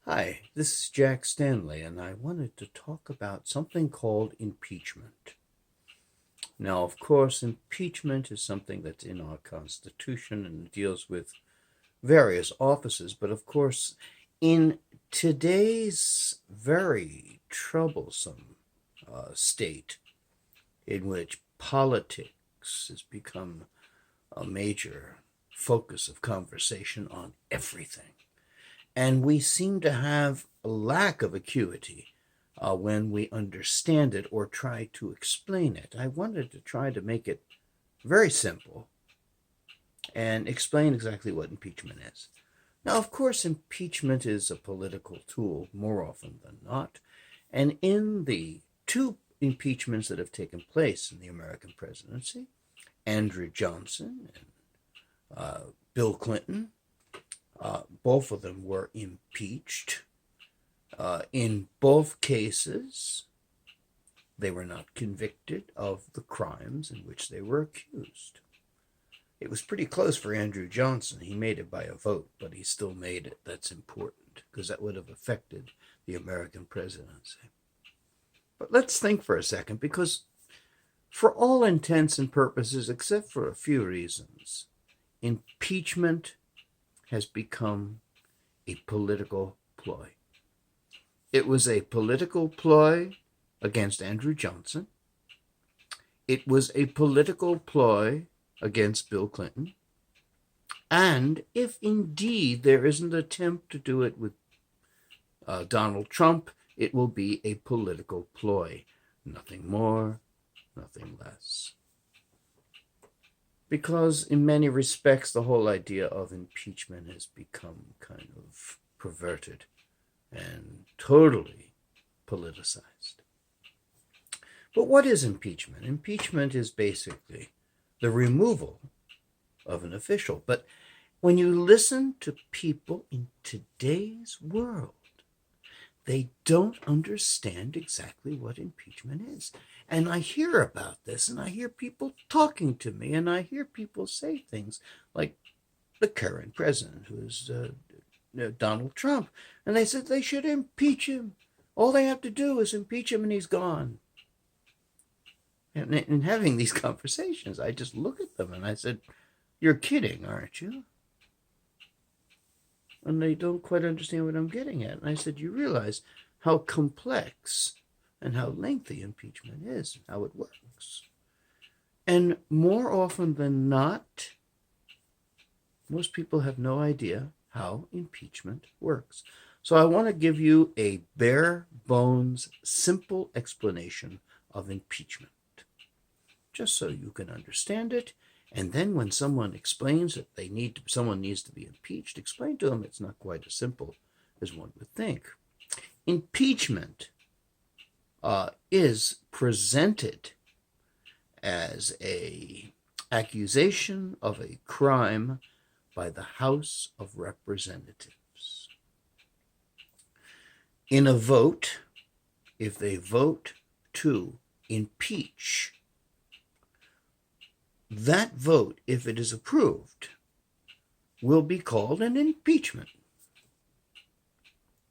Hi, this is Jack Stanley, and I wanted to talk about something called impeachment. Now, of course, impeachment is something that's in our Constitution and deals with various offices, but of course, in today's very troublesome state in which politics has become a major focus of conversation on everything, and we seem to have a lack of acuity when we understand it or try to explain it. I wanted to try to make it very simple and explain exactly what impeachment is. Now, of course, impeachment is a political tool more often than not. And in the two impeachments that have taken place in the American presidency, Andrew Johnson and Bill Clinton, both of them were impeached. In both cases, they were not convicted of the crimes in which they were accused. It was pretty close for Andrew Johnson. He made it by a vote, but he still made it. That's important because that would have affected the American presidency. But let's think for a second, because for all intents and purposes, except for a few reasons, impeachment has become a political ploy. It was a political ploy against Andrew Johnson. It was a political ploy against Bill Clinton. And if indeed there is an attempt to do it with Donald Trump, it will be a political ploy. Nothing more, nothing less. Because in many respects, the whole idea of impeachment has become kind of perverted and totally politicized. But what is impeachment? Impeachment is basically the removal of an official. But when you listen to people in today's world, they don't understand exactly what impeachment is. And I hear about this, and I hear people talking to me, and I hear people say things like the current president, who is Donald Trump, and they said they should impeach him. All they have to do is impeach him, and he's gone. And in having these conversations, I just look at them and I said, "You're kidding, aren't you?" And they don't quite understand what I'm getting at. And I said, "You realize how complex and how lengthy impeachment is, and how it works." And more often than not, most people have no idea how impeachment works. So I want to give you a bare bones, simple explanation of impeachment, just so you can understand it. And then when someone explains that someone needs to be impeached, explain to them it's not quite as simple as one would think. Impeachment is presented as a accusation of a crime by the House of Representatives. In a vote, if they vote to impeach, that vote, if it is approved, will be called an impeachment.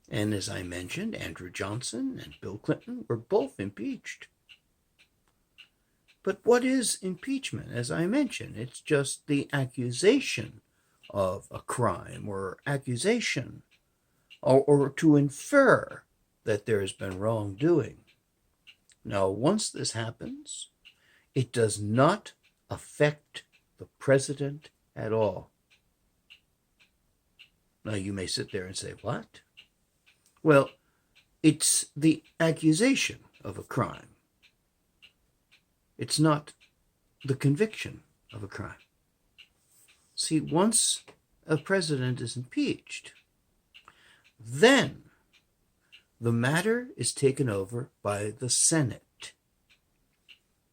And as I mentioned, Andrew Johnson and Bill Clinton were both impeached. But what is impeachment? As I mentioned, it's just the accusation of a crime, or accusation, or to infer that there has been wrongdoing. Now, once this happens, it does not affect the president at all. Now, you may sit there and say, "What?" Well, it's the accusation of a crime. It's not the conviction of a crime. See, once a president is impeached, then the matter is taken over by the Senate.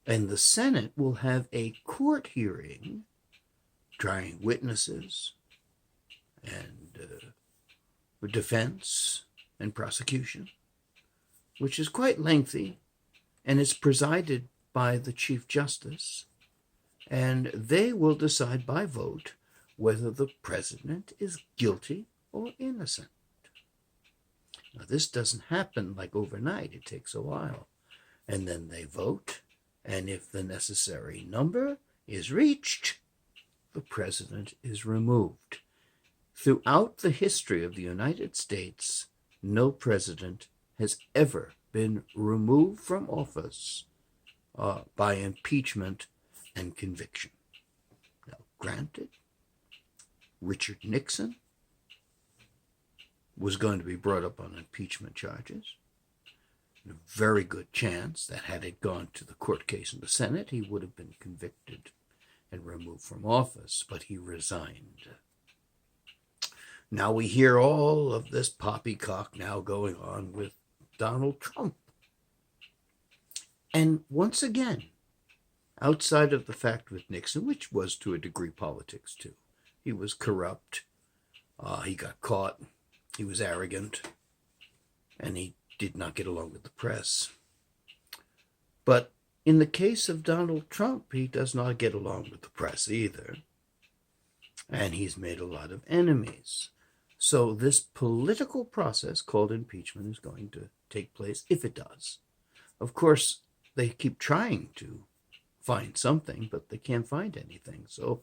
And the Senate will have a court hearing, trying witnesses and defense and prosecution, which is quite lengthy, and is presided by the Chief Justice, and they will decide by vote whether the president is guilty or innocent. Now, this doesn't happen like overnight. It takes a while. And then they vote, and if the necessary number is reached, the president is removed. Throughout the history of the United States, no president has ever been removed from office by impeachment and conviction. Now, granted, Richard Nixon was going to be brought up on impeachment charges. A very good chance that had it gone to the court case in the Senate, he would have been convicted and removed from office, but he resigned. Now we hear all of this poppycock now going on with Donald Trump. And once again, outside of the fact with Nixon, which was to a degree politics too, he was corrupt, he got caught, he was arrogant, and he did not get along with the press. But in the case of Donald Trump, he does not get along with the press either. And he's made a lot of enemies. So this political process called impeachment is going to take place, if it does. Of course, they keep trying to find something, but they can't find anything. So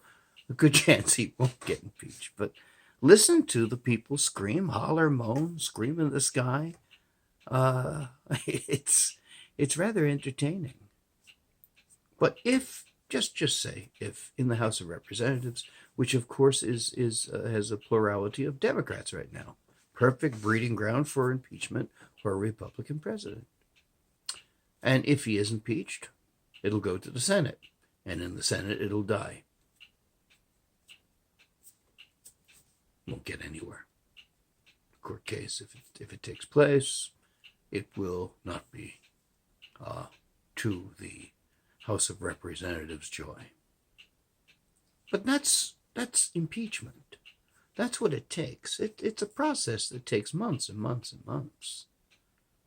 a good chance he won't get impeached. But listen to the people scream, holler, moan, scream in the sky. It's rather entertaining. But if, just say, if in the House of Representatives, which of course has a plurality of Democrats right now, perfect breeding ground for impeachment for a Republican president. And if he is impeached, it'll go to the Senate, and in the Senate it'll die. Won't get anywhere. Court case, if it takes place, it will not be to the House of Representatives' joy. But that's impeachment. That's what it takes. It's a process that takes months and months and months.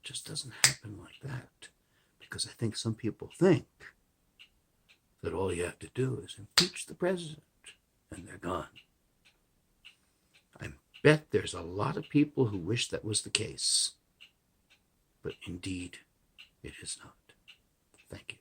It just doesn't happen like that. Because I think some people think that all you have to do is impeach the president and they're gone. I bet there's a lot of people who wish that was the case. But indeed, it is not. Thank you.